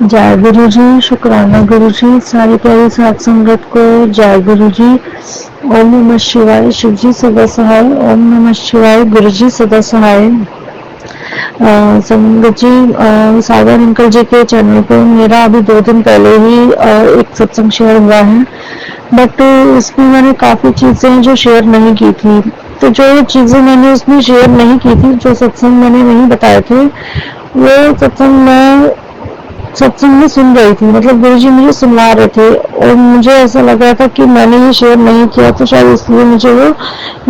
जय गुरु जी। शुक्राना गुरु जी। सारी प्यारी सात संगत को जय गुरु जी। ओम नमः शिवाय। शिव जी सदा सहाय। ओम नमः शिवाय। गुरु जी सदा सहाय। संगत जी, सागर अंकल जी के चैनल पे मेरा अभी 2 दिन पहले ही एक सत्संग शेयर हुआ है, बट उसमें मैंने काफी चीजें जो शेयर नहीं की थी, तो जो चीजें मैंने उसमें शेयर नहीं की थी, जो सत्संग मैंने नहीं बताए थे, वो सत्संग में सुन रही थी। मतलब गुरुजी मुझे सुना रहे थे और मुझे ऐसा लग रहा था कि मैंने ये शेयर नहीं किया, तो शायद इसलिए मुझे वो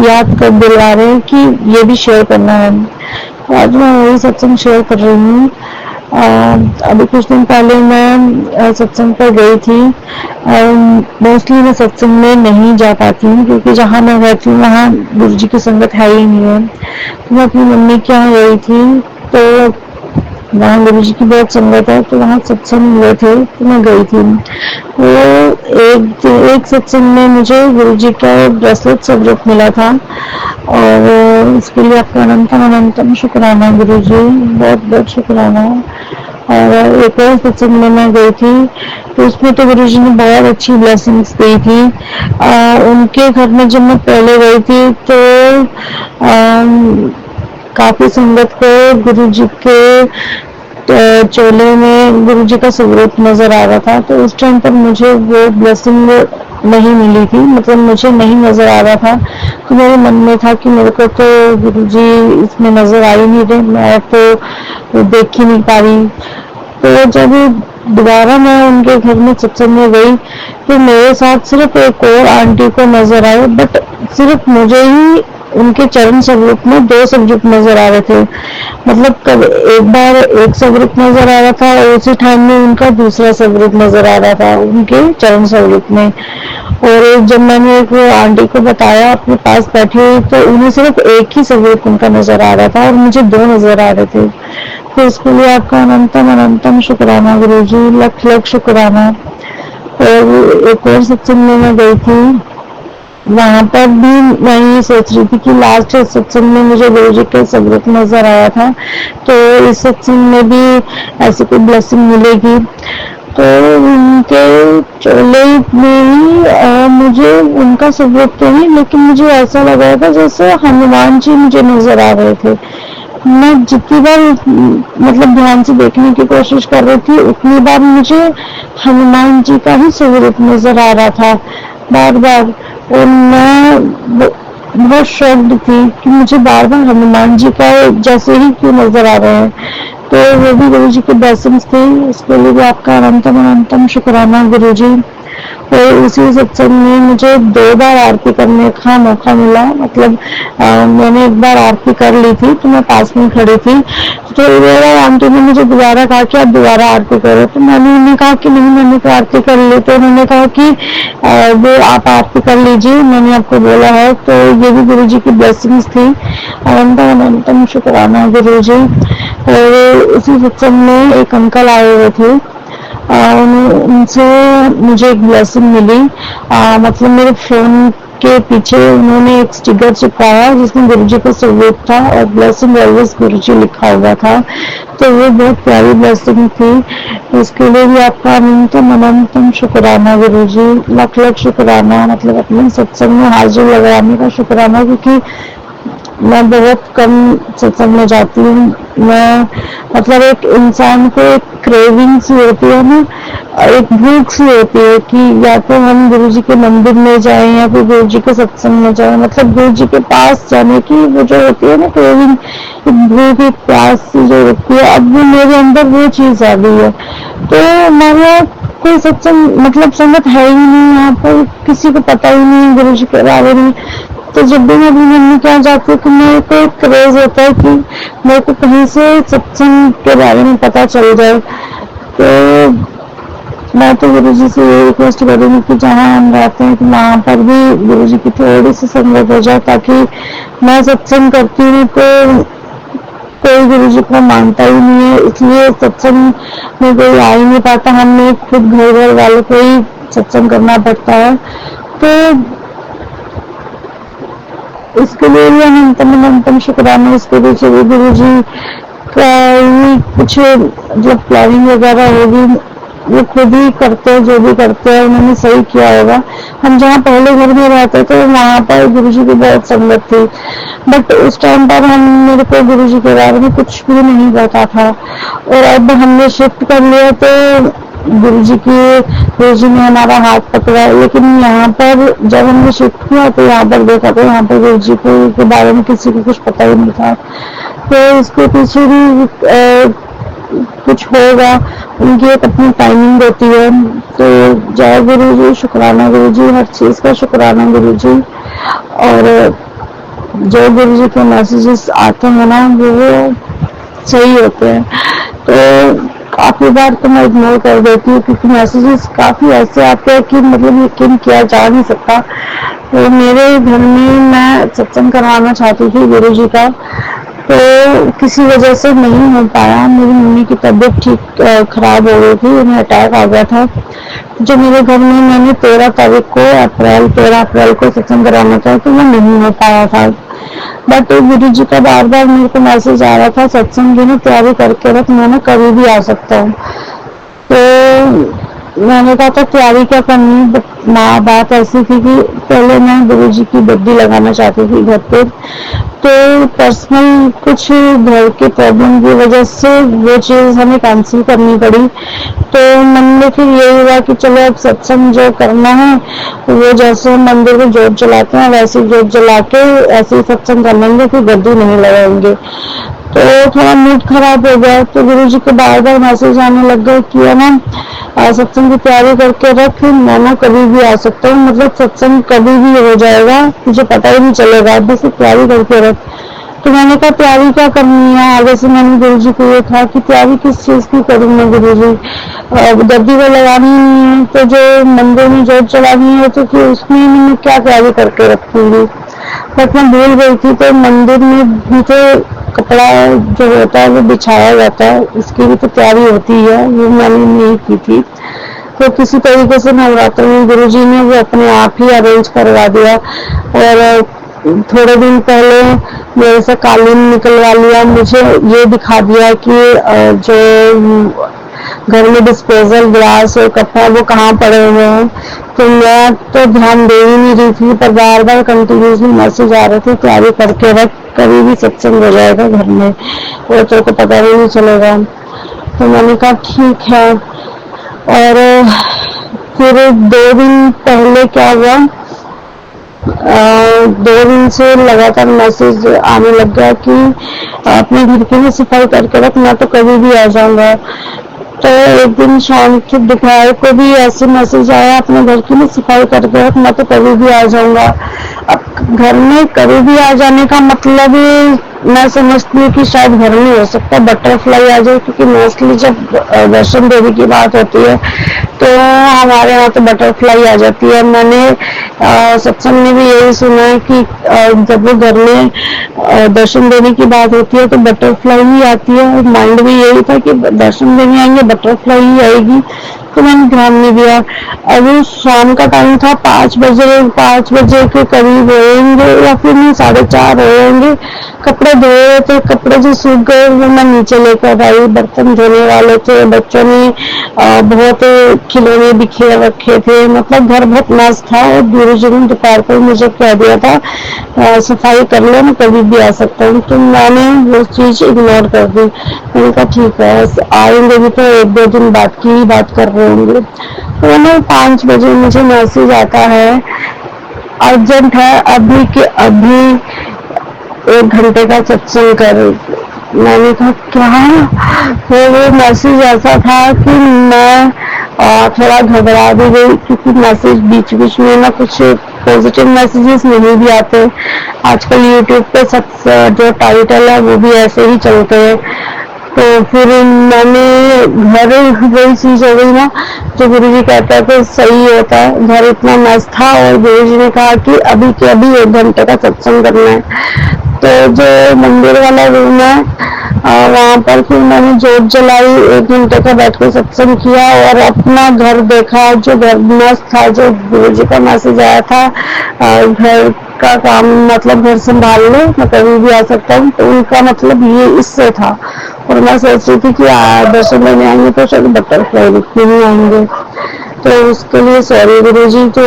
याद कर दिला रहे हैं कि ये भी शेयर करना है। आज मैं वही सत्संग शेयर कर रही हूँ। अभी कुछ दिन पहले मैं सत्संग पर गई थी। मोस्टली मैं सत्संग में नहीं जा पाती हूँ क्योंकि जहाँ मैं रहती हूँ वहाँ गुरु जी की संगत है ही नहीं है। तो मैं अपनी मम्मी के यहाँ गई थी, तो वहाँ गुरु जी की बहुत संगत है, तो वहाँ सत्संग हुए थे, तो मैं गई थी। वो एक सत्संग में मुझे गुरु जी का ब्रेसलेट स्वरूप मिला था और इसके लिए आपका अनंतम अनंतम शुक्राना गुरु जी, बहुत बहुत शुक्राना। और एक और सत्संग में मैं गई थी, तो उसमें तो गुरु जी ने बहुत अच्छी ब्लेसिंग्स दी थी। उनके घर में जब मैं पहले गई थी तो काफी संगत को गुरु जी के चोले में गुरु जी का स्वरूप नजर आ रहा था, तो उस टाइम पर मुझे वो ब्लेसिंग नहीं मिली थी, मतलब मुझे नहीं नजर आ रहा था। तो मेरे मन में था कि मेरे को तो गुरु जी इसमें नजर आ ही नहीं रहे, मैं तो देख ही नहीं पा रही। तो जब दोबारा मैं उनके घर में सत्संग में गई, तो मेरे साथ सिर्फ एक और आंटी को नजर आए, बट सिर्फ मुझे ही उनके चरण स्वरूप में 2 स्वरूप नजर आ रहे थे। मतलब कब एक बार एक स्वरूप नजर आ रहा था और उसी टाइम में उनका दूसरा स्वरूप नजर आ रहा था उनके चरण स्वरूप में। और जब मैंने एक आंटी को बताया अपने पास बैठी हुई, तो उन्हें सिर्फ एक ही स्वरूप उनका नजर आ रहा था और मुझे 2 नजर आ रहे थे। तो इसके लिए आपका अनंतम अनंतम शुक्राना गुरु जी, लख लख शुक्राना। और एक और सत्संग में मैं गई थी, वहां पर भी मैं ये सोच रही थी कि लास्ट सत्संग में मुझे गुरु जी का स्वरूप नजर आया था, तो इस सत्संग में भी ऐसी कोई ब्लेसिंग मिलेगी। तो उनके चोले में ही मुझे उनका स्वरूप तो नहीं, लेकिन मुझे ऐसा लग रहा था जैसे हनुमान जी मुझे नजर आ रहे थे। मैं जितनी बार मतलब ध्यान से देखने की कोशिश कर रही थी, उतनी बार मुझे हनुमान जी का ही स्वरूप नजर आ रहा था बार बार। और मैं बहुत शॉक्ड थी कि मुझे बार बार हनुमान जी का जैसे ही क्यों नजर आ रहे हैं। तो वो भी गुरु जी के ब्लेसिंग्स थे, इसके लिए भी आपका अनंतम अनंतम शुक्राना गुरु जी। और उसी सत्संग में मुझे 2 बार आरती करने का मौका मिला। मतलब मैंने एक बार आरती कर ली थी, तो मैं पास में खड़ी थी, तो आंटी ने मुझे दोबारा कहा कि आप दोबारा आरती करो, तो मैंने उन्हें कहा कि नहीं, मैंने तो आरती कर ली। तो उन्होंने कहा कि वो आप आरती कर लीजिए, मैंने आपको बोला है। तो ये भी गुरु जी की ब्लेसिंग्स थी। अनंतम अनंतम शुक्राना गुरु जी। और उसी सत्संग में एक अंकल आए हुए थे, उनसे मुझे एक ब्लेसिंग मिली। मतलब मेरे फोन के पीछे उन्होंने एक स्टिकर चिपकाया जिसमें गुरु जी का स्वरूप था और ब्लेसिंग ऑलवेज गुरु जी लिखा हुआ था। तो वो बहुत प्यारी ब्लेसिंग थी। उसके लिए भी आपका अनंतम अनंतम शुक्राना गुरु जी, लख लख शुक्राना। मतलब अपने सत्संग में हाजिर लगाने का शुक्राना, क्योंकि मैं बहुत कम सत्संग में जाती हूँ। मैं मतलब एक इंसान को एक क्रेविंग सी होती है ना, एक भूख सी होती है कि या तो हम गुरु जी के मंदिर में जाएं या फिर गुरु जी के सत्संग में जाएं। मतलब गुरु जी के पास जाने की वो जो होती है ना क्रेविंग, एक भूख एक प्यास सी जो होती है, अब वो मेरे अंदर वो चीज आ गई है। तो हमारा कोई सत्संग मतलब संगत है ही नहीं, यहाँ पर किसी को पता ही नहीं गुरु जी के बारे में। तो जब भी मैं अपनी मम्मी के यहाँ जाती हूँ, तो मेरे को एक क्रेज होता है कि मेरे को कहीं से सत्संग के बारे में पता चल जाए। तो मैं तो गुरु जी से ये रिक्वेस्ट करूँगी कि जहाँ हम रहते हैं, तो वहाँ पर भी गुरु जी की थोड़ी सी संगत हो जाए, ताकि मैं सत्संग करती हूँ तो कोई गुरु जी को मानता ही नहीं है, इसलिए सत्संग में कोई आ ही नहीं पाता। हमें खुद घर घर वालों को ही सत्संग करना पड़ता है। तो इसके लिए भी अनंतम अनंतम शुक्राना। इसके पीछे भी गुरु जी कहीं कुछ मतलब प्लानिंग वगैरह होगी, वो खुद ही करते हैं, जो भी करते हैं उन्होंने सही किया होगा। हम जहाँ पहले घर में रहते थे वहाँ पर गुरुजी की बहुत संगत थी, बट उस टाइम पर हम मेरे को गुरुजी के बारे में कुछ भी नहीं पता था। और अब हमने शिफ्ट कर लिया तो गुरुजी ने हमारा हाथ पकड़ा, लेकिन यहाँ पर जब हमने शिफ्ट किया तो यहाँ पर देखा तो यहाँ पर गुरुजी के बारे में किसी को कुछ पता ही नहीं था। तो इसके पीछे भी कुछ होगा, उनकी एक अपनी टाइमिंग होती है। तो जय गुरु जी, शुक्राना गुरु जी, हर चीज का शुक्राना गुरु जी। और जो गुरु जी के मैसेजेस आते हैं ना वो सही होते हैं। तो काफी बार तो मैं इग्नोर कर देती हूँ क्योंकि मैसेजेस काफी ऐसे आते हैं कि मतलब यकीन किया जा नहीं सकता। तो मेरे घर में मैं सत्संग करवाना चाहती थी गुरु जी का, तो किसी वजह से नहीं हो पाया। मेरी मम्मी की तबीयत ठीक खराब हो गई थी, उन्हें अटैक आ गया था। जो मेरे घर में मैंने 13 अप्रैल को सत्संग कराना था तो वो नहीं हो पाया था। बट गुरु जी का बार बार मेरे को मैसेज आ रहा था, सत्संग की तैयारी करके रख, मैं कभी भी आ सकता हूँ। तो मैंने कहा था तैयारी क्या करनी, बट बात ऐसी थी कि पहले मैं गुरुजी की बद्दी लगाना चाहती थी घर पे। तो पर्सनल कुछ घर के प्रॉब्लम की वजह से वो चीज़ हमें कैंसिल करनी पड़ी। तो मन में फिर यही हुआ कि चलो अब सत्संग जो करना है वो जैसे मंदिर में जोत जलाते हैं वैसे जोत जला के ऐसे ही सत्संग कर लेंगे, फिर गद्दी नहीं लगाएंगे। तो थोड़ा मूड खराब हो गया। तो गुरु जी के बार बार मैसेज आने लग गए कि है ना सत्संग की तैयारी करके रख, मैं कभी भी आ सकता हूँ, मतलब सत्संग कभी भी हो जाएगा, तुझे पता ही नहीं चलेगा, बस तैयारी करके रख। तो मैंने कहा तैयारी क्या करनी है, आगे से मैंने गुरु जी को ये था कि तैयारी किस चीज की करूँ मैं गुरु जी, गद्दी को लगानी नहीं है तो जो मंदिर में जोत चलानी है तो फिर उसमें मैं क्या तैयारी करके रखूंगी। बट मैं भूल गई थी। तो मंदिर में भी तो कपड़ा जो होता है वो बिछाया जाता है, इसकी भी तो तैयारी होती है, वो मैंने नहीं की थी। तो किसी तरीके से नवरात्र में गुरुजी ने वो अपने आप ही अरेंज करवा दिया। और थोड़े दिन पहले मेरे से कालीन निकलवा लिया, मुझे ये दिखा दिया कि जो घर में डिस्पोजल ग्लास और कप है वो कहाँ पड़े हुए हैं। तो मैं तो ध्यान दे ही नहीं रही थी, पर बार बार कंटिन्यूसली मैसेज आ रहे थे तैयारी करके रख, कभी भी सत्संग हो जाएगा घर में और तेरे को पता ही नहीं चलेगा। तो मैंने कहा ठीक है। और फिर 2 दिन पहले क्या हुआ, 2 दिन से लगातार मैसेज आने लग गया कि अपने घर की भी सफाई करके रख, मैं तो कभी भी आ जाऊंगा। तो एक दिन शाम के दोपहर को भी ऐसे मैसेज आया, अपने घर की भी सफाई करके रख, मैं तो कभी भी आ जाऊंगा। अब घर में कभी भी आ जाने का मतलब मैं समझती हूँ कि शायद घर में हो सकता है बटरफ्लाई आ जाए, क्योंकि मोस्टली जब वैष्णो देवी की बात होती है तो हमारे यहाँ तो बटरफ्लाई आ जाती है। मैंने सत्संग में भी यही सुना है कि जब वो घर में दर्शन देने की बात होती है तो बटरफ्लाई ही आती है। माइंड में यही था कि दर्शन देने आएंगे बटरफ्लाई ही आएगी, तो मैंने ध्यान नहीं दिया। अभी शाम का टाइम था, 5 बजे के करीब होंगे या फिर 4:30 होंगे। कपड़े धोए थे, कपड़े जो सूख गए वो मैं नीचे लेकर आई, बर्तन धोने वाले थे, बच्चों ने बहुत खिलौने बिखेर रखे थे, मतलब घर बहुत मस्त था। और गुरुजी ने दोपहर को मुझे कह दिया था सफाई कर लो, मैं कभी भी आ सकता हूँ। तो मैंने वो चीज इग्नोर कर दी। मैंने कहा ठीक है, आएंगे भी तो 1-2 दिन बाद की ही बात कर रहे होंगे। तो ना 5 बजे मुझे मैसेज आता है, अर्जेंट है, अभी के अभी 1 घंटे का सत्संग कर। मैंने कहा क्या? तो वो मैसेज ऐसा था कि मैं थोड़ा घबरा भी गई, क्योंकि मैसेज बीच बीच में ना कुछ पॉजिटिव मैसेजेस नहीं भी आते। आजकल यूट्यूब पे सब जो टाइटल है वो भी ऐसे ही चलते हैं। तो फिर मैंने घर वही चीज हो गई ना, जो गुरुजी कहता है तो सही होता है। घर इतना मस्त था और गुरुजी ने कहा कि अभी के अभी 1 घंटे का सत्संग करना है। तो जो मंदिर वाला रूम है वहाँ पर फिर मैंने जोत जलाई, 1 घंटे का बैठ के सत्संग किया और अपना घर देखा, जो घर मस्त था। जो गुरुजी का मैसेज आया था घर का काम मतलब घर संभाल लो, मैं कभी भी आ सकता हूँ, तो उनका मतलब ये इससे था। और मैं सोच रही थी कि दर्शन लेने आएंगे तो शायद बटरफ्लाई दिखने नहीं आएंगे। तो उसके लिए सॉरी गुरुजी। तो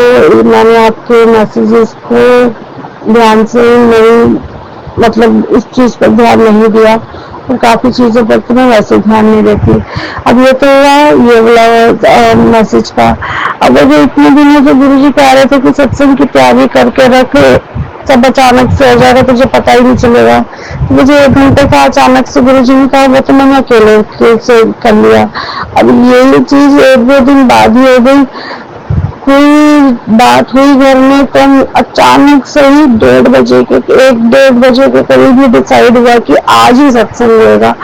मैंने आपके मैसेजेस को ध्यान से नहीं, मतलब इस चीज पर ध्यान नहीं दिया, और काफी चीजों पर तो मैं वैसे ध्यान नहीं देती। अब ये तो हुआ ये वाला मैसेज का। अब अगर इतने दिनों से गुरुजी कह रहे थे कि सत्संग की तैयारी करके रख, सब अचानक से हो जाएगा, तुझे पता ही नहीं चलेगा। तो मुझे 1 घंटे का अचानक से गुरुजी ने कहा, वो तो मैंने अकेले से कर लिया। अब ये चीज 1-2 दिन बाद ही हो गई। कोई बात हुई घर में तो अचानक से ही 1-1:30 बजे के करीब ही डिसाइड हुआ कि आज ही सत्संग होगा।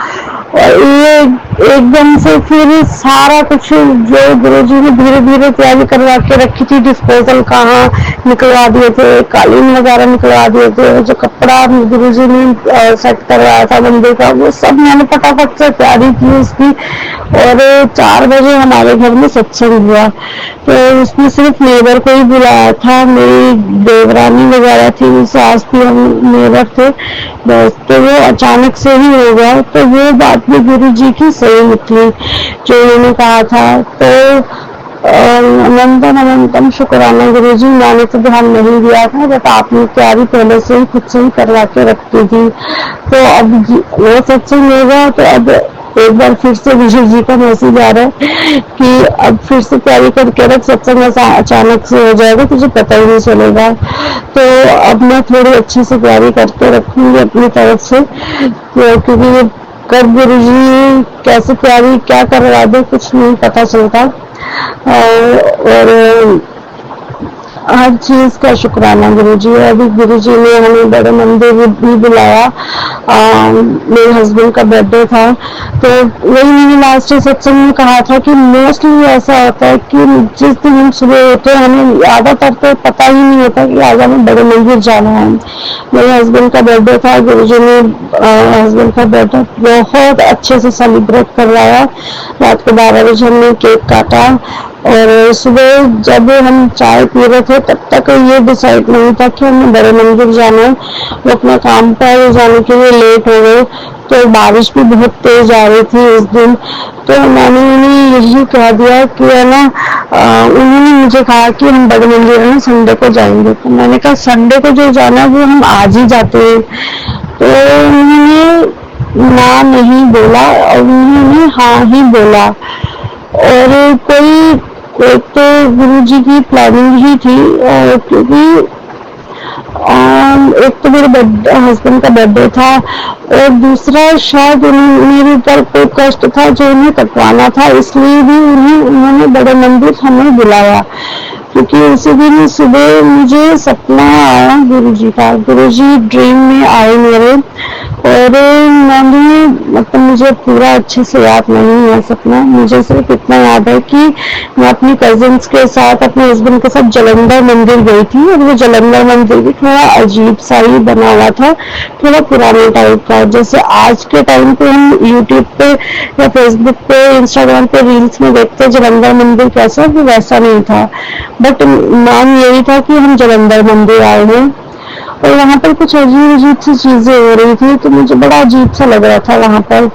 और ये एकदम से फिर सारा कुछ जो गुरुजी ने धीरे धीरे तैयारी करवा के रखी थी, डिस्पोजल कहाँ निकलवा दिए थे, कालीन वगैरह निकलवा दिए थे, जो कपड़ा गुरुजी ने सेट करवाया था मंदिर का, वो सब मैंने फटाफट से तैयारी की उसकी। और 4 बजे हमारे घर में सत्संग हुआ। तो उसमें सिर्फ नेबर को ही बुलाया था, मेरी देवरानी वगैरह थी, सास भी, हम नेबर थे बस। तो वो अचानक से ही हो गया। तो वो बात भी गुरु जी की सही निकली जो उन्होंने कहा था। तो अनंतम अनंतम शुक्राना गुरु जी। मैंने तो ध्यान नहीं दिया था, बट आपने तैयारी पहले से ही खुद से ही करवा के रखी थी। तो अब वो सत्संग होगा तो अब एक बार फिर से विजय जी का मैसेज आ रहा है कि अब फिर से तैयारी करके रख, सत्संग ऐसा अचानक से हो जाएगा तुझे पता ही नहीं चलेगा। तो अब मैं थोड़ी अच्छी से तैयारी करके रखूंगी अपनी तरफ से, क्योंकि कब गुरु जी कैसे तैयारी क्या करवा दे कुछ नहीं पता चलता। और हर चीज का शुक्राना गुरुजी। अभी गुरुजी ने हमें बड़े मंदिर भी बुलाया। मेरे हस्बैंड का बर्थडे था, तो वही मैंने लास्ट सत्संग में कहा था कि मोस्टली ऐसा होता है कि जिस दिन हम सुबह होते हैं हमें ज्यादातर तो पता ही नहीं होता कि आज हमें बड़े मंदिर जाना है। मेरे हस्बैंड का बर्थडे था, गुरुजी ने हस्बैंड का बर्थडे बहुत अच्छे से सेलिब्रेट करवाया। रात को 12 बजे हमने केक काटा, और सुबह जब हम चाय पी रहे थे तब तक ये डिसाइड नहीं था कि हमें बड़े मंदिर जाना है। वो अपने काम पर जाने के लिए लेट हो गए, तो बारिश भी बहुत तेज आ रही थी उस दिन। तो मैंने उन्हें यही कह दिया कि है ना, उन्होंने मुझे कहा कि हम बड़े मंदिर है संडे को जाएंगे। तो मैंने कहा संडे को जो जाना है वो हम आज ही जाते हैं। तो उन्होंने ना नहीं बोला और उन्होंने हाँ ही बोला। और कोई एक तो गुरुजी की प्लानिंग ही थी, क्योंकि एक तो मेरे हस्बैंड का बर्थडे था, और दूसरा शायद मेरे ऊपर कोई कष्ट था जो उन्हें कटवाना था, इसलिए भी उन्होंने बड़े मंदिर हमें बुलाया। क्योंकि उसी दिन सुबह मुझे सपना आया गुरुजी का। गुरुजी ड्रीम में आए मेरे, और मैंने मतलब मुझे पूरा अच्छे से याद नहीं है सपना, मुझे सिर्फ इतना याद है कि मैं अपनी कजिन्स के साथ अपने हस्बैंड के साथ जालंधर मंदिर गई थी। और वो जालंधर मंदिर भी थोड़ा अजीब सा ही बना हुआ था, थोड़ा पुराने टाइप का। जैसे आज के टाइम पे हम यूट्यूब पे या फेसबुक पे इंस्टाग्राम पे रील्स में देखते जालंधर मंदिर कैसा, वो वैसा नहीं था। बट नाम यही था कि हम जालंधर मंदिर आए हैं। और वहाँ पर कुछ अजीब अजीब सी चीजें हो रही थी, तो मुझे बड़ा अजीब सा लग रहा था वहाँ पर।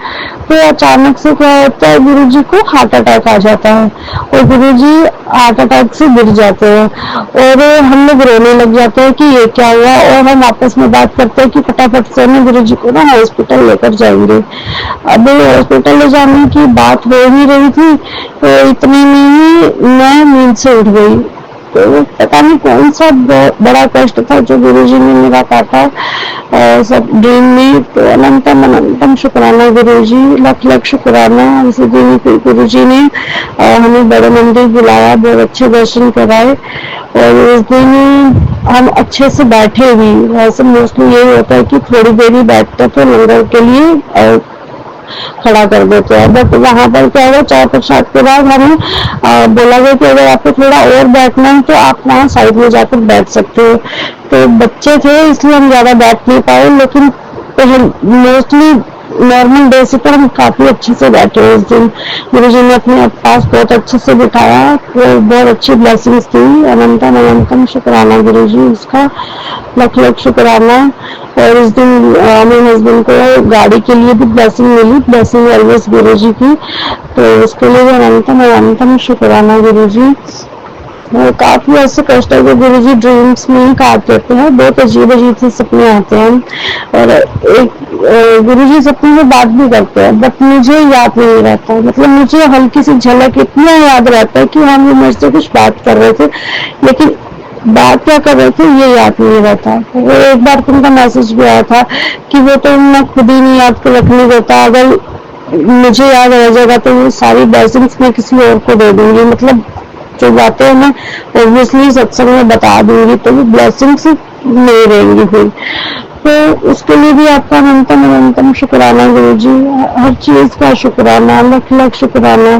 तो अचानक से क्या होता है, गुरुजी को हार्ट अटैक आ जाता है, और गुरुजी हार्ट अटैक से गिर जाते हैं, और हम लोग रोने लग जाते हैं कि ये क्या हुआ। और हम आपस में बात करते हैं कि फटाफट से हमें गुरुजी को ना हॉस्पिटल लेकर जाएंगे। अब हॉस्पिटल ले जाने की बात हो ही रही थी, तो इतने में ही मैं नींद से उठ गई। तो पता नहीं कौन सा बड़ा कष्ट था जो गुरुजी ने मेरा काटा सब ड्रीम में। तो अनंतम अनंतम शुक्राना गुरुजी, लख लख शुक्राना। उसी दिन गुरुजी ने हमें बड़े मंदिर बुलाया, बहुत अच्छे दर्शन कराए, और उस दिन हम अच्छे से बैठे भी। वैसे मोस्टली यही होता है कि थोड़ी देर ही बैठते तो लंगर के लिए खड़ा कर देते हैं, बट वहां पर क्या हुआ, चाय प्रसाद के बाद हमें बोला गया कि अगर आपको थोड़ा और बैठना है तो आप वहाँ साइड में जाकर बैठ सकते हो। तो बच्चे थे इसलिए हम ज्यादा बैठ नहीं पाए, लेकिन मोस्टली नॉर्मल डे से पर हम काफी अच्छे से बैठे उस दिन। गुरु जी ने अपने पास बहुत अच्छे से बिठाया, बहुत अच्छी ब्लेसिंग्स दी। अनंतम अनंतम शुक्राना गुरु जी, उसका लख लख शुक्राना। और उस दिन मेरे हस्बैंड को गाड़ी के लिए भी ब्लेसिंग मिली, ब्लेसिंग ऑलवेज गुरु जी की, तो उसके लिए भी अनंतम अनंतम शुक्राना गुरु जी। काफी ऐसे कष्ट है कि गुरु जी ड्रीम्स में ही काट देते हैं, बहुत अजीब अजीब से सपने आते हैं। और एक गुरु जी सपने में बात भी करते हैं, बट मुझे याद नहीं रहता, मतलब मुझे हल्की सी झलक इतना याद रहता है कि हम मेरे से कुछ बात कर रहे थे, लेकिन बात क्या कर रहे थे ये याद नहीं रहता। वो एक बार उनका मैसेज भी आया था कि वो तो मैं खुद ही नहीं याद कर रखने देता, अगर मुझे याद रह जाएगा तो वो सारी ब्लेसिंग्स मैं किसी और को दे दूंगी, मतलब जो बातें मैं ऑब्वियसली सत्संग में बता दूंगी तो वो ब्लेसिंग्स नहीं रहेंगी हुई। तो उसके लिए भी आपका अनंतम अनंतम शुक्राना गुरु जी, हर चीज का शुक्राना, लख लख शुक्राना।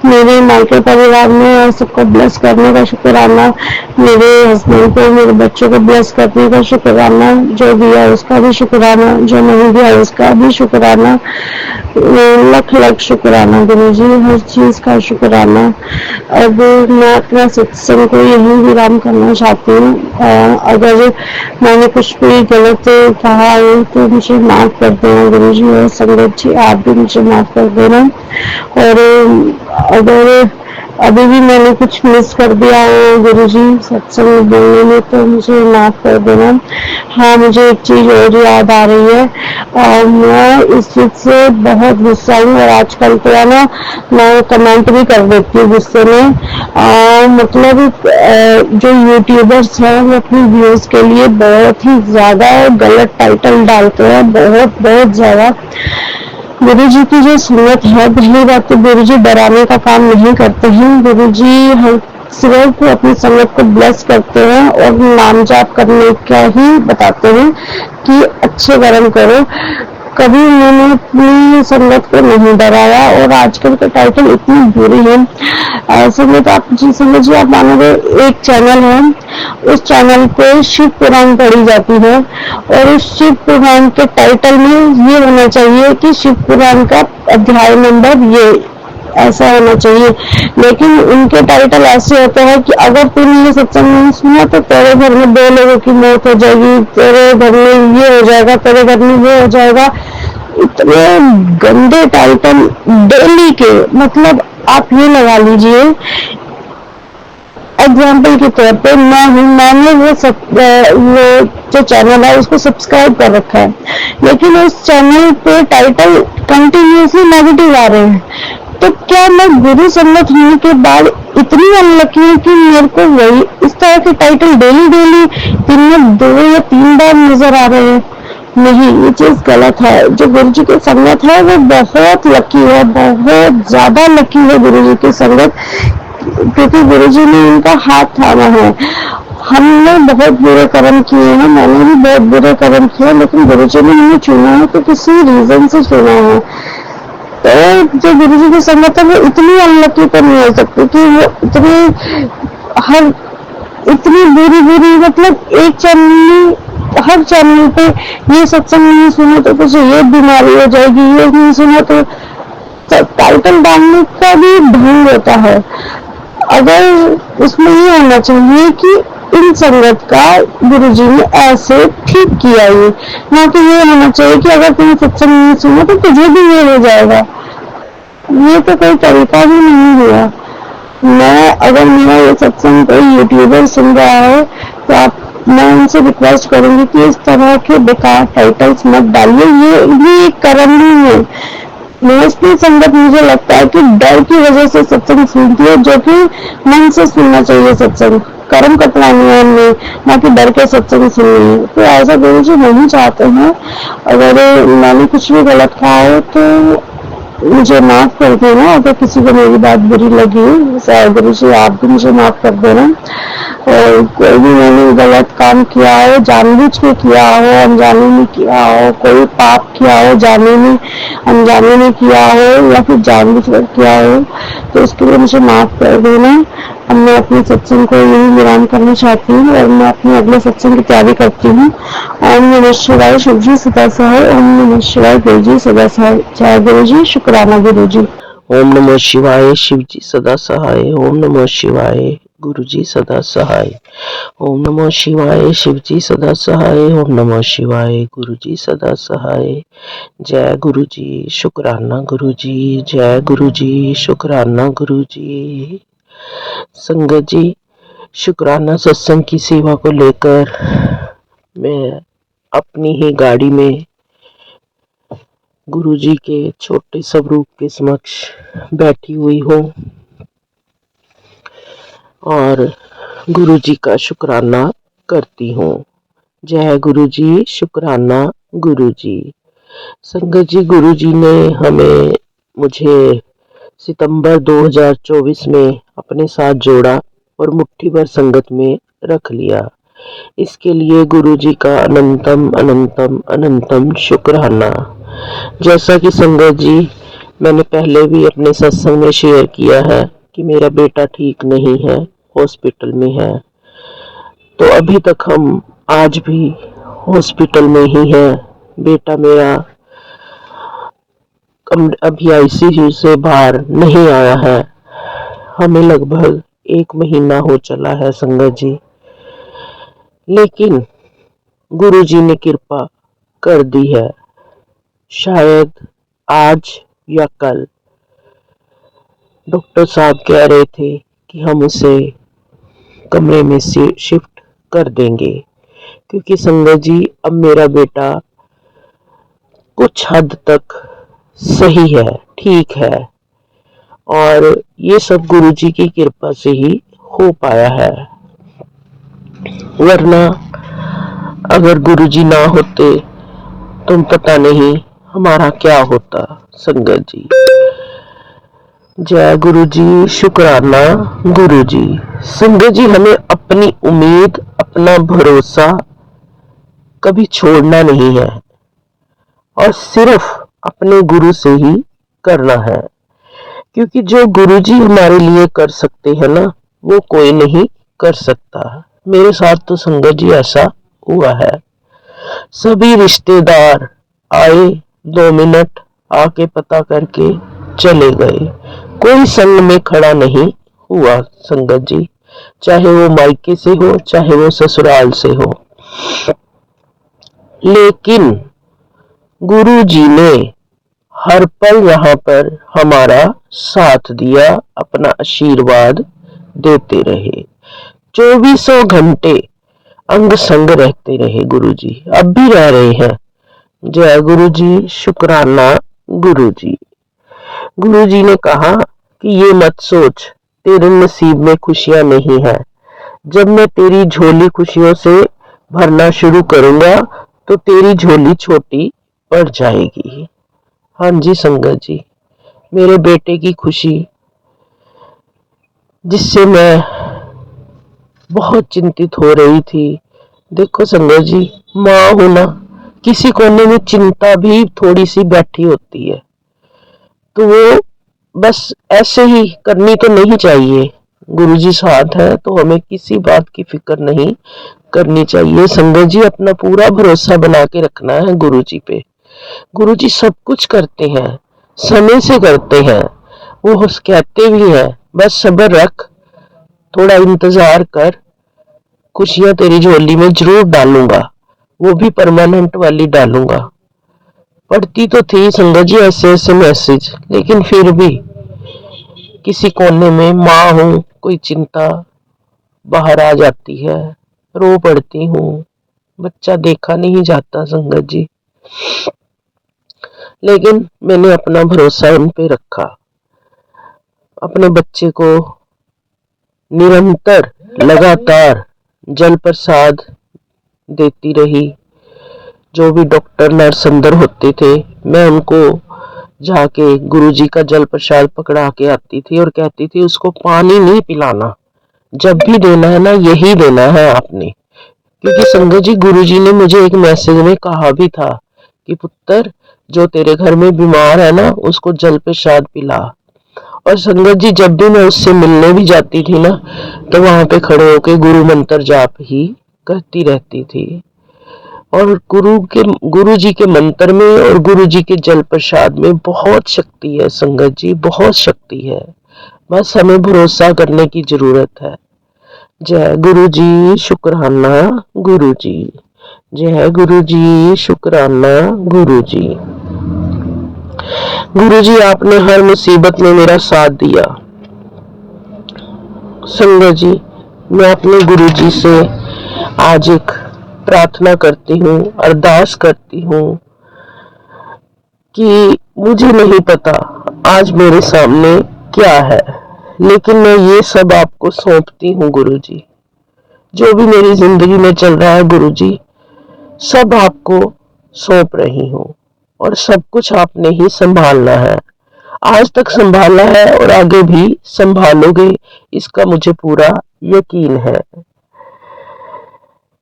मेरे मायके परिवार में सबको ब्लेस करने का शुक्राना, मेरे हस्बैंड को, मेरे बच्चों को ब्लेस करने का शुक्राना, जो दिया उसका भी शुक्राना, जो नहीं दिया उसका भी शुक्राना, लख लख शुक्राना गुरु जी, हर चीज का शुक्राना। अब मैं अपना सत्संग को यही विराम करना चाहती हूँ। अगर मैंने कुछ भी गलत कहा है तो मुझे माफ कर देना गुरु जी, और संगत जी आप भी मुझे माफ कर देना। और अगर अभी भी मैंने कुछ मिस कर दिया हो गुरु जी सत्संग बोलने में तो मुझे माफ कर देना। हाँ, मुझे एक चीज और याद आ रही है, मैं इस चीज से बहुत गुस्सा हूँ, और आजकल तो है ना मैं कमेंट भी कर देती हूँ गुस्से में। मतलब जो यूट्यूबर्स हैं वो अपनी व्यूज के लिए बहुत ही ज्यादा गलत टाइटल डालते हैं, बहुत बहुत ज्यादा। गुरु जी की जो सुन्नत है, पहली बात तो गुरु जी डराने का काम नहीं करते हैं, गुरु जी हर सिर्फ अपनी संगत को ब्लेस करते हैं और नाम जाप करने का ही बताते हैं कि अच्छे कर्म करो। कभी उन्होंने अपनी संगत को नहीं डराया, और आजकल के टाइटल इतनी बुरी है। संगत आप जी, संगत जी आप मानोगे एक चैनल है, उस चैनल पे शिव पुराण पढ़ी जाती है, और उस शिव पुराण के टाइटल में ये होना चाहिए कि शिव पुराण का अध्याय नंबर ये ऐसा होना चाहिए, लेकिन उनके टाइटल ऐसे होते हैं कि अगर तूने ये सत्संग नहीं सुना तो तेरे घर में 2 लोगों की मौत हो जाएगी, तेरे घर में ये हो जाएगा, तेरे घर में वो हो जाएगा। इतने गंदे टाइटल डेली के, मतलब आप ये लगा लीजिए एग्जाम्पल के तौर पे मैंने वो जो चैनल है उसको सब्सक्राइब कर रखा है, लेकिन उस चैनल पे टाइटल कंटिन्यूसली नेगेटिव आ रहे हैं, तो क्या मैं गुरु संगत होने के बाद इतनी अनलकी हूँ कि मेरे को वही इस तरह के टाइटल डेली डेली दिन में 2 या 3 बार नजर आ रहे हैं? नहीं, ये चीज गलत है। जो गुरु जी की संगत है वो बहुत लकी है, बहुत ज्यादा लकी है गुरु जी की संगत, क्योंकि गुरु जी ने उनका हाथ थामा है। हमने बहुत बुरे कर्म किए हैं, मैंने भी बहुत बुरे कर्म किए, लेकिन गुरु जी ने हमें चुना है तो किसी रीजन से चुना है। तो जो गुरु जी की संगत है वो इतनी अनलकी तो नहीं हो सकती कि वो इतनी बुरी बुरी, मतलब एक चैनल हर चैनल पे ये सत्संग नहीं सुना तो कुछ ये बीमारी हो जाएगी, ये नहीं सुना तो टाइटल डालने का भी ढंग होता है। अगर उसमें ये होना चाहिए कि इन संगत का गुरु जी ने ऐसे ठीक किया, ये ना कि ये होना चाहिए कि अगर तुम सत्संग नहीं सुना तो तुझे भी ये हो जाएगा। ये तो कोई तरीका ही नहीं हुआ। अगर मेरा ये सत्संग कोई यूट्यूबर सुन रहा है तो मैं उनसे रिक्वेस्ट करूंगी कि इस तरह के बेकार टाइटल्स मत डालिए, ये भी एक कर्म नहीं है। मोस्टली संगत मुझे लगता है कि डर की वजह से सत्संग सुनती है, जो कि मन से सुनना चाहिए सत्संग, कर्म कटवानी है हमने, ना कि डर के सत्संग सुननी है। तो ऐसा गुरु जी नहीं चाहते हैं। अगर मैंने कुछ भी गलत कहा हो तो मुझे माफ कर देना, अगर किसी को मेरी बात बुरी लगी गुरु जी आप भी मुझे माफ कर देना। और कोई भी मैंने गलत काम किया हो, जानबूझ के किया हो, अनजाने में किया हो, कोई पाप किया हो जाने में अनजाने में किया हो या फिर जानबूझ कर किया हो, तो उसके लिए मुझे माफ कर देना। अब मैं अपने सत्संग को यही विराम करना चाहती हूँ और मैं अपने अगले सत्संग की तैयारी करती हूँ। ओम नमः शिवाय। शिव जी सदा सहाय। ओम नमः शिवाय। गुरु जी सदा सहाय। जय गुरु जी। शुक्राना गुरु जी। ओम नमः शिवाय। शिव जी सदा सहाय। ओम नमः शिवाय। गुरु जी सदा सहाय। ओम नमः शिवाय। शिव जी सदा सहाय। ओम नमः शिवाय। गुरु जी सदा सहाय। जय गुरु जी। शुक्राना गुरु जी। जय गुरु जी। शुक्राना गुरु जी। संगत जी, शुक्राना सत्संग की सेवा को लेकर मैं अपनी ही गाड़ी में गुरु जी के छोटे स्वरूप के समक्ष बैठी हुई हूँ और गुरु जी का शुक्राना करती हूँ। जय गुरु जी। शुक्राना गुरु जी। संगत जी, गुरु जी ने मुझे सितंबर 2024 में अपने साथ जोड़ा और मुट्ठी भर संगत में रख लिया। इसके लिए गुरु जी का अनंतम अनंतम अनंतम शुक्राना। जैसा कि संगत जी, मैंने पहले भी अपने सत्संग में शेयर किया है कि मेरा बेटा ठीक नहीं है, हॉस्पिटल में है। तो अभी तक हम आज भी हॉस्पिटल में ही हैं। बेटा मेरा अभी आईसीयू से बाहर नहीं आया है। हमें लगभग 1 महीना हो चला है संगत जी, लेकिन गुरु जी ने कृपा कर दी है। शायद आज या कल डॉक्टर साहब कह रहे थे कि हम उसे कमरे में से शिफ्ट कर देंगे, क्योंकि संगत जी अब मेरा बेटा कुछ हद तक सही है, ठीक है, और ये सब गुरु जी की कृपा से ही हो पाया है। वरना अगर गुरु जी ना होते तो पता नहीं हमारा क्या होता संगत जी। जय गुरु जी। शुक्राना गुरु जी। संगत जी, हमें अपनी उम्मीद, अपना भरोसा कभी छोड़ना नहीं है और सिर्फ अपने गुरु से ही करना है, क्योंकि जो गुरु जी हमारे लिए कर सकते हैं ना, वो कोई नहीं कर सकता। मेरे साथ तो संगत जी ऐसा हुआ है। सभी रिश्तेदार आए, 2 मिनट आके पता करके चले गए। कोई संग में खड़ा नहीं हुआ संगत जी, चाहे वो मायके से हो, चाहे वो ससुराल से हो। लेकिन गुरु जी ने हर पल यहाँ पर हमारा साथ दिया, अपना आशीर्वाद देते रहे। 24 घंटे अंग संग रहते रहे गुरु जी, अब भी रह रहे हैं। जय गुरु जी। शुक्राना गुरु जी। गुरु जी ने कहा कि ये मत सोच तेरे नसीब में खुशियां नहीं है। जब मैं तेरी झोली खुशियों से भरना शुरू करूंगा तो तेरी झोली छोटी पड़ जाएगी। हाँ जी संगत जी, मेरे बेटे की खुशी जिससे मैं बहुत चिंतित हो रही थी। देखो संगत जी, माँ होना, किसी कोने में चिंता भी थोड़ी सी बैठी होती है तो वो बस ऐसे ही करनी तो नहीं चाहिए। गुरुजी साथ है तो हमें किसी बात की फिक्र नहीं करनी चाहिए। संगत जी, अपना पूरा भरोसा बना के रखना है गुरुजी पे। गुरुजी सब कुछ करते हैं, समय से करते हैं। वो कहते भी हैं बस सब्र रख, थोड़ा इंतजार कर, खुशियां तेरी झोली में जरूर डालूंगा, वो भी परमानेंट वाली डालूंगा। पढ़ती तो थी संगत जी ऐसे ऐसे मैसेज, लेकिन फिर भी किसी कोने में माँ हूँ, कोई चिंता बाहर आ जाती है, रो पड़ती हूँ। बच्चा देखा नहीं जाता संगत जी, लेकिन मैंने अपना भरोसा उन पे रखा। अपने बच्चे को निरंतर लगातार जल प्रसाद देती रही। जो भी डॉक्टर नर्स अंदर होते थे, मैं उनको जाके गुरुजी का जल प्रसाद पकड़ा के आती थी और कहती थी उसको पानी नहीं पिलाना, जब भी देना है ना यही देना है आपने। क्योंकि संगत जी, गुरुजी ने मुझे एक मैसेज में कहा भी था कि पुत्र, जो तेरे घर में बीमार है ना उसको जल प्रसाद पिला। और संगत जी जब भी मैं उससे मिलने भी जाती थी ना, तो वहां पे खड़े होके गुरु मंत्र जाप ही करती रहती थी। और गुरु जी के मंत्र में और गुरु जी के जल प्रसाद में बहुत शक्ति है संगत जी, बहुत शक्ति है। बस हमें भरोसा करने की जरूरत है। जय गुरु जी, शुक्राना गुरु जी। जय गुरु जी, शुक्राना गुरु जी। गुरु जी आपने हर मुसीबत में मेरा साथ दिया। संगत जी मैं अपने गुरु जी से आज एक प्रार्थना करती हूँ, अरदास करती हूँ कि मुझे नहीं पता आज मेरे सामने क्या है, लेकिन मैं ये सब आपको सौंपती हूँ गुरु जी। जो भी मेरी जिंदगी में चल रहा है गुरु जी, सब आपको सौंप रही हूँ और सब कुछ आपने ही संभालना है। आज तक संभाला है और आगे भी संभालोगे, इसका मुझे पूरा यकीन है।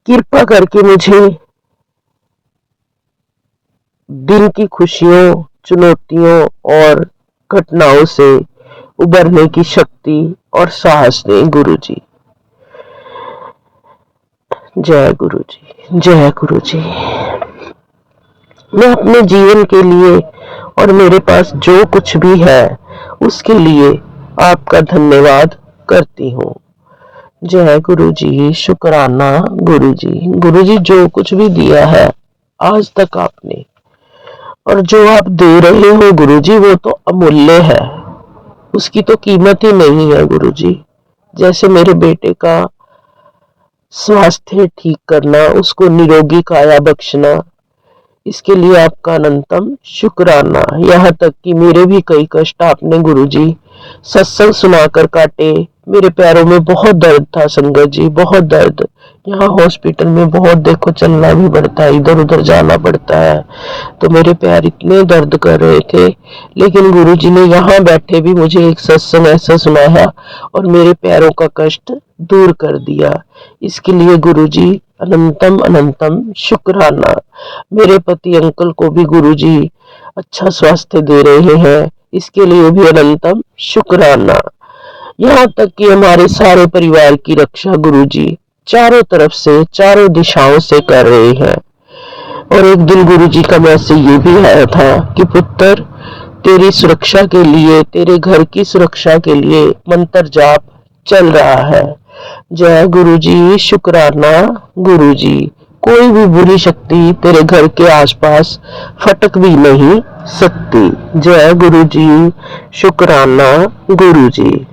कृपा करके मुझे दिन की खुशियों, चुनौतियों और घटनाओं से उबरने की शक्ति और साहस दें गुरु जी। जय गुरु जी, जय गुरु जी। मैं अपने जीवन के लिए और मेरे पास जो कुछ भी है उसके लिए आपका धन्यवाद करती हूँ। जय गुरु जी, शुक्राना गुरु जी। गुरु जी जो कुछ भी दिया है आज तक आपने, और जो आप दे रहे हो गुरु जी, वो तो अमूल्य है, उसकी तो कीमत ही नहीं है गुरु जी। जैसे मेरे बेटे का स्वास्थ्य ठीक करना, उसको निरोगी काया बख्शना, इसके लिए आपका अनंतम शुक्राना। यहाँ तक कि मेरे भी कई कष्ट आपने गुरु जी सत्संग सुनाकर काटे। मेरे पैरों में बहुत दर्द था संगत जी, बहुत दर्द। यहाँ हॉस्पिटल में बहुत देखो चलना भी पड़ता है, इधर उधर जाना पड़ता है, तो मेरे पैर इतने दर्द कर रहे थे, लेकिन गुरु जी ने यहाँ बैठे भी मुझे एक सत्संग ऐसा सुनाया और मेरे पैरों का कष्ट दूर कर दिया। इसके लिए गुरु जी अनंतम अनंतम शुक्राना। मेरे पति अंकल को भी गुरु जी अच्छा स्वास्थ्य दे रहे हैं, इसके लिए भी अनंतम शुक्राना। यहाँ तक कि हमारे सारे परिवार की रक्षा गुरु जी चारों तरफ से, चारों दिशाओं से कर रहे हैं। और एक दिन गुरु जी का मैसेज ये भी आया था कि पुत्र तेरी सुरक्षा के लिए, तेरे घर की सुरक्षा के लिए मंत्र जाप चल रहा है। जय गुरु जी, शुक्राना गुरु जी। कोई भी बुरी शक्ति तेरे घर के आसपास फटक भी नहीं सकती। जय गुरु जी, शुक्राना गुरु जी।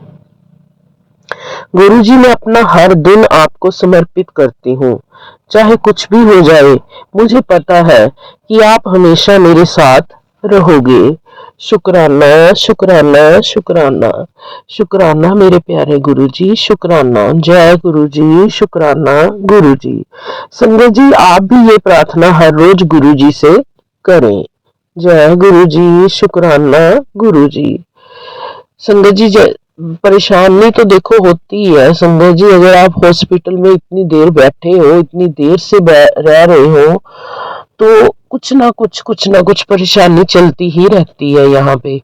गुरु जी मैं अपना हर दिन आपको समर्पित करती हूँ, चाहे कुछ भी हो जाए, मुझे पता है कि आप हमेशा मेरे साथ रहोगे। शुक्राना शुक्राना शुक्राना शुक्राना मेरे प्यारे गुरु जी, शुक्राना। जय गुरु जी, शुक्राना गुरु जी। संगत जी आप भी ये प्रार्थना हर रोज गुरु जी से करें। जय गुरु जी, शुक्राना गुरु जी। संगत जी परेशानी तो देखो होती है संगत जी, अगर आप हॉस्पिटल में इतनी देर बैठे हो, इतनी देर से रह रहे हो, तो कुछ ना कुछ परेशानी चलती ही रहती है यहाँ पे।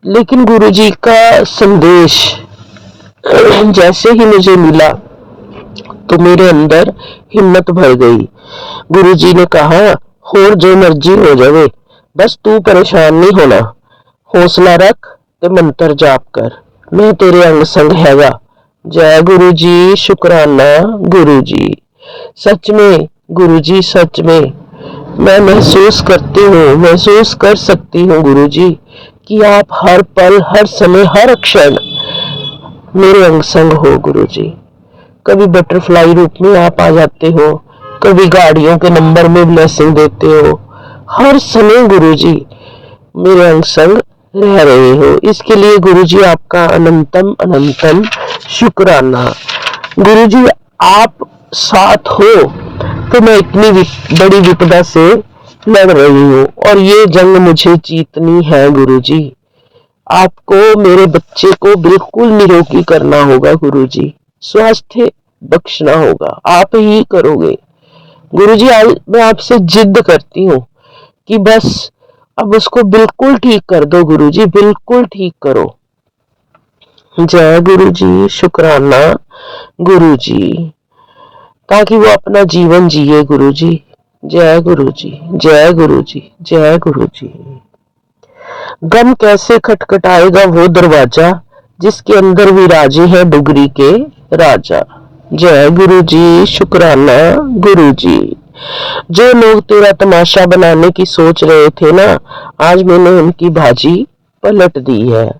लेकिन गुरु जी का संदेश जैसे ही मुझे मिला तो मेरे अंदर हिम्मत भर गई। गुरु जी ने कहा और जो मर्जी हो जाए, बस तू परेशान नहीं होना, हौसला रख ते मंत्र जाप कर, मैं तेरे अंग संग हैगा। जय गुरु जी, शुक्राना गुरु जी। सच में गुरु जी, सच में मैं महसूस करती हूँ, महसूस कर सकती हूँ गुरु जी कि आप हर पल, हर समय, हर क्षण मेरे अंग संग हो गुरु जी। कभी बटरफ्लाई रूप में आप आ जाते हो, कभी गाड़ियों के नंबर में ब्लेसिंग देते हो, हर समय गुरु जी मेरे अंग संग रह रहे हो। इसके लिए गुरु जी आपका अनंतम अनंतम शुक्राना। गुरु जी आप साथ हो तो मैं इतनी बड़ी विपदा से लड़ रही हूँ और ये जंग मुझे जीतनी है गुरु जी। आपको मेरे बच्चे को बिल्कुल निरोगी करना होगा गुरु जी, स्वास्थ्य बख्शना होगा, आप ही करोगे गुरु जी। मैं आपसे जिद करती हूँ कि बस अब उसको बिल्कुल ठीक कर दो गुरु जी, बिल्कुल ठीक करो। जय गुरु जी, शुक्राना गुरु जी, ताकि वो अपना जीवन जिए गुरु जी। जय गुरु जी, जय गुरु जी, जय गुरु जी। गम कैसे खटखटाएगा वो दरवाजा जिसके अंदर विराजे है डुगरी के राजा। जय गुरु जी, शुक्राना गुरु जी। जो लोग तेरा तमाशा बनाने की सोच रहे थे ना, आज मैंने उनकी भाजी पलट दी है।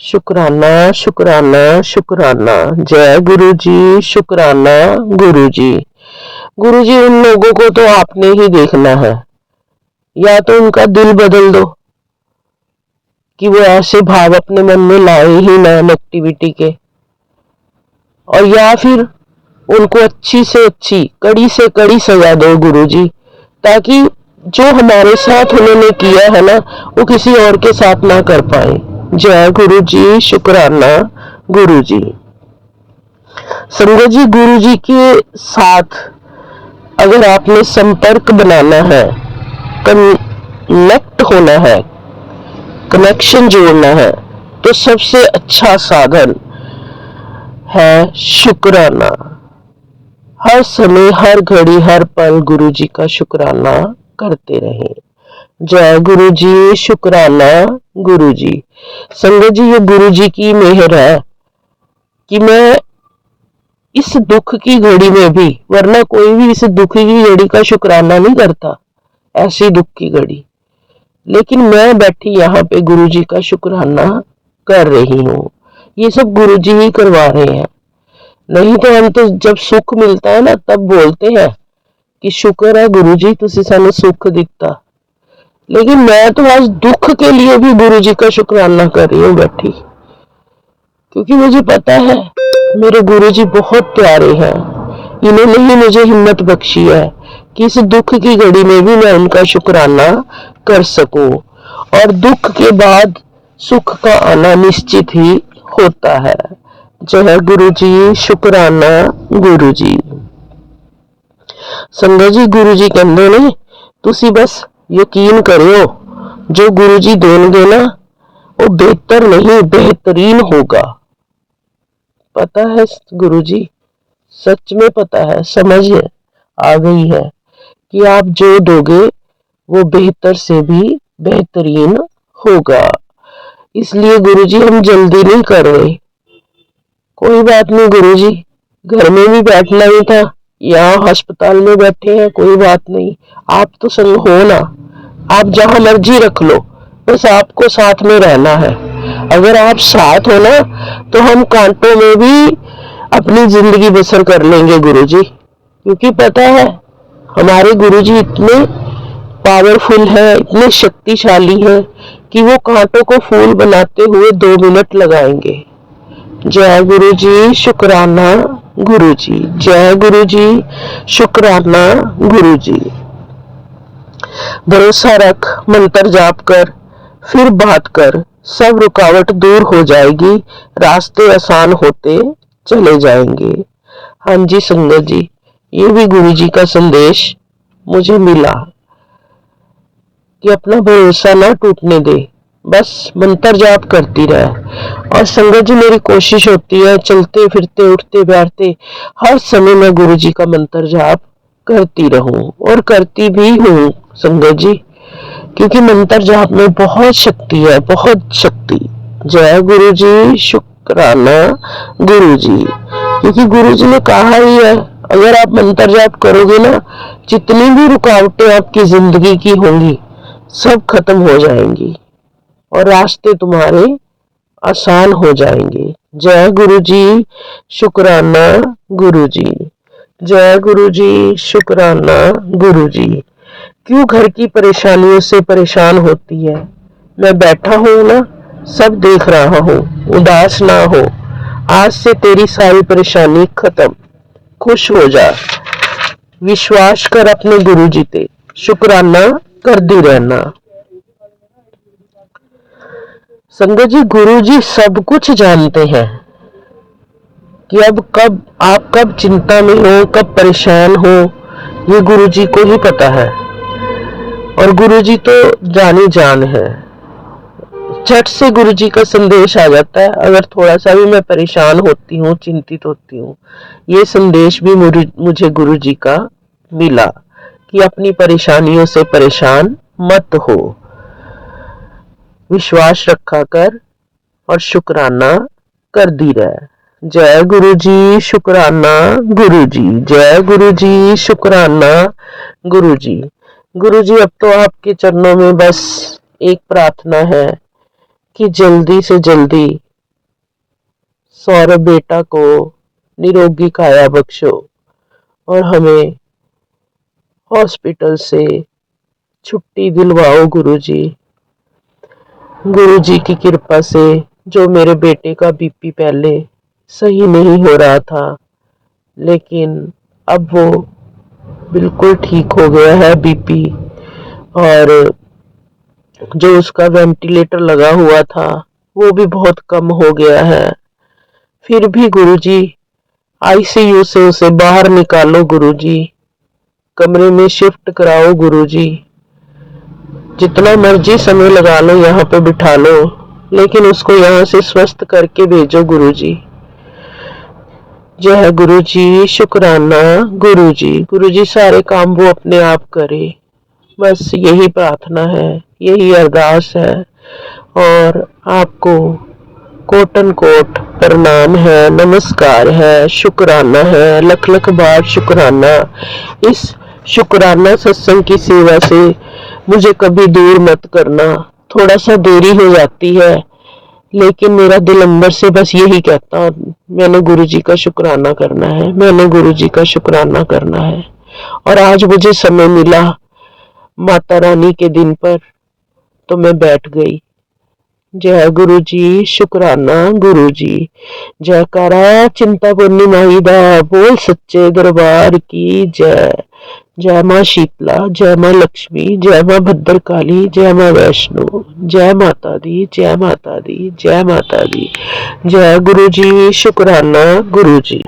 शुक्राना शुक्राना शुक्राना। जय गुरु जी, शुक्राना गुरु जी। गुरु जी, उन लोगों को तो आपने ही देखना है, या तो उनका दिल बदल दो कि वो ऐसे भाव अपने मन में लाए ही ना नेगेटिविटी के, और या फिर उनको अच्छी से अच्छी, कड़ी से कड़ी सजा दो गुरु जी, ताकि जो हमारे साथ उन्होंने किया है ना, वो किसी और के साथ ना कर पाए। जय गुरु जी, शुक्राना गुरु जी। संगत जी, गुरु जी के साथ अगर आपने संपर्क बनाना है, कनेक्ट होना है, कनेक्शन जोड़ना है, तो सबसे अच्छा साधन है शुक्राना। हर समय, हर घड़ी, हर पल गुरु जी का शुक्राना करते रहें। जय गुरु जी, शुक्राना गुरु जी। संगत जी, ये गुरु जी की मेहर है कि मैं इस दुख की घड़ी में भी, वरना कोई भी इस दुख की घड़ी का शुक्राना नहीं करता, ऐसी दुख की घड़ी, लेकिन मैं बैठी यहाँ पे गुरु जी का शुक्राना कर रही हूँ। ये सब गुरु जी ही करवा रहे हैं। नहीं तो हम तो जब सुख मिलता है ना, तब बोलते हैं कि शुक्र है गुरु जी, तुसी सानू सुख दिता। लेकिन मैं तो आज दुख के लिए भी गुरु जी का शुक्राना कर रही हूँ बैठी, क्योंकि मुझे पता है मेरे गुरु जी बहुत प्यारे हैं। इन्होंने ही मुझे हिम्मत बख्शी है कि इस दुख की घड़ी में भी मैं उनका शुक्राना कर सकूं, और दुख के बाद सुख का आना निश्चित ही होता है। जय गुरु जी, शुक्राना गुरु जी। संगत जी, गुरु जी कहंदे ने तुसी बस यकीन करियो, जो गुरु जी देंगे ना, वो बेहतर नहीं बेहतरीन होगा। पता है गुरु जी, सच में पता है, समझ आ गई है कि आप जो दोगे वो बेहतर से भी बेहतरीन होगा। इसलिए गुरु जी हम जल्दी नहीं कर रहे। कोई बात नहीं गुरु जी, घर में भी बैठना ही था, यहाँ अस्पताल में बैठे हैं, कोई बात नहीं। आप तो संग हो ना, आप जहां मर्जी रख लो, बस आपको साथ में रहना है। अगर आप साथ हो ना, तो हम कांटों में भी अपनी जिंदगी बसर कर लेंगे गुरु जी, क्योंकि पता है हमारे गुरु जी इतने पावरफुल है, इतने शक्तिशाली है कि वो कांटों को फूल बनाते हुए 2 मिनट लगाएंगे। जय गुरु जी, शुक्राना गुरु जी। जय गुरु जी, शुक्राना गुरु जी। भरोसा रख, मंत्र जाप कर, फिर बात कर, सब रुकावट दूर हो जाएगी, रास्ते आसान होते चले जाएंगे। हाँ जी संगत जी, ये भी गुरु जी का संदेश मुझे मिला कि अपना भरोसा ना टूटने दे, बस मंत्र जाप करती रहे। और संगत जी, मेरी कोशिश होती है चलते फिरते उठते बैठते हर समय मैं गुरु जी का मंत्र जाप करती रहूं, और करती भी हूँ संगत जी, क्योंकि मंत्र जाप में बहुत शक्ति है, बहुत शक्ति। जय गुरु जी, शुक्राना गुरु जी। क्योंकि गुरु जी ने कहा ही है, अगर आप मंत्र जाप करोगे ना, जितनी भी रुकावटें आपकी जिंदगी की होंगी सब खत्म हो जाएंगी, और रास्ते तुम्हारे आसान हो जाएंगे। जय गुरु जी, शुक्राना गुरु जी। जय गुरु जी, शुक्राना गुरु जी। क्यों घर की परेशानियों से परेशान होती है? मैं बैठा हूं ना, सब देख रहा हूं, उदास ना हो, आज से तेरी सारी परेशानी खत्म, खुश हो जा, विश्वास कर अपने गुरु जी पे, शुक्राना करती रहना। संगत जी, गुरु जी सब कुछ जानते हैं कि अब कब आप कब चिंता में हो, कब परेशान हो, ये गुरु जी को ही पता है, और गुरु जी तो जानी जान है। झट से गुरु जी का संदेश आ जाता है। अगर थोड़ा सा भी मैं परेशान होती हूँ, चिंतित होती हूँ, ये संदेश भी मुझे गुरु जी का मिला कि अपनी परेशानियों से परेशान मत हो, विश्वास रखा कर और शुक्राना कर दी रहे। जय गुरु जी, शुक्राना गुरु जी, जय गुरु जी, शुक्राना गुरु जी। गुरु जी, अब तो आपके चरणों में बस एक प्रार्थना है कि जल्दी से जल्दी सौरभ बेटा को निरोगी काया बख्शो और हमें हॉस्पिटल से छुट्टी दिलवाओ गुरु जी। गुरु जी की कृपा से जो मेरे बेटे का बीपी पहले सही नहीं हो रहा था, लेकिन अब वो बिल्कुल ठीक हो गया है बीपी, और जो उसका वेंटिलेटर लगा हुआ था वो भी बहुत कम हो गया है। फिर भी गुरुजी, आईसीयू से उसे बाहर निकालो गुरुजी, कमरे में शिफ्ट कराओ गुरुजी, जितना मर्जी समय लगा लो यहाँ पे बिठा लो, लेकिन उसको यहाँ से स्वस्थ करके भेजो गुरुजी। जय गुरुजी, शुक्राना गुरुजी। गुरुजी सारे काम वो अपने आप करे, बस यही प्रार्थना है, यही अरदास है, और आपको कोटन कोट प्रणाम है, नमस्कार है, शुक्राना है, लख लख बार शुक्राना। इस शुक्राना सत्संग की सेवा से मुझे कभी दूर मत करना। थोड़ा सा देरी हो जाती है, लेकिन मेरा दिल अंदर से बस यही कहता, मैंने गुरुजी का शुक्राना करना है, मैंने गुरुजी का शुक्राना करना है। और आज मुझे समय मिला माता रानी के दिन पर, तो मैं बैठ गई। जय गुरु जी, शुक्राना गुरु जी। जयकारा चिंतापूर्णी माई दा, बोल सच्चे दरबार की जय। जय मां शीतला, जय मां लक्ष्मी, जय मां भद्रकाली, जय मां वैष्णो, जय माता दी, जय माता दी, जय माता दी। जय गुरु जी, शुक्राना गुरु जी।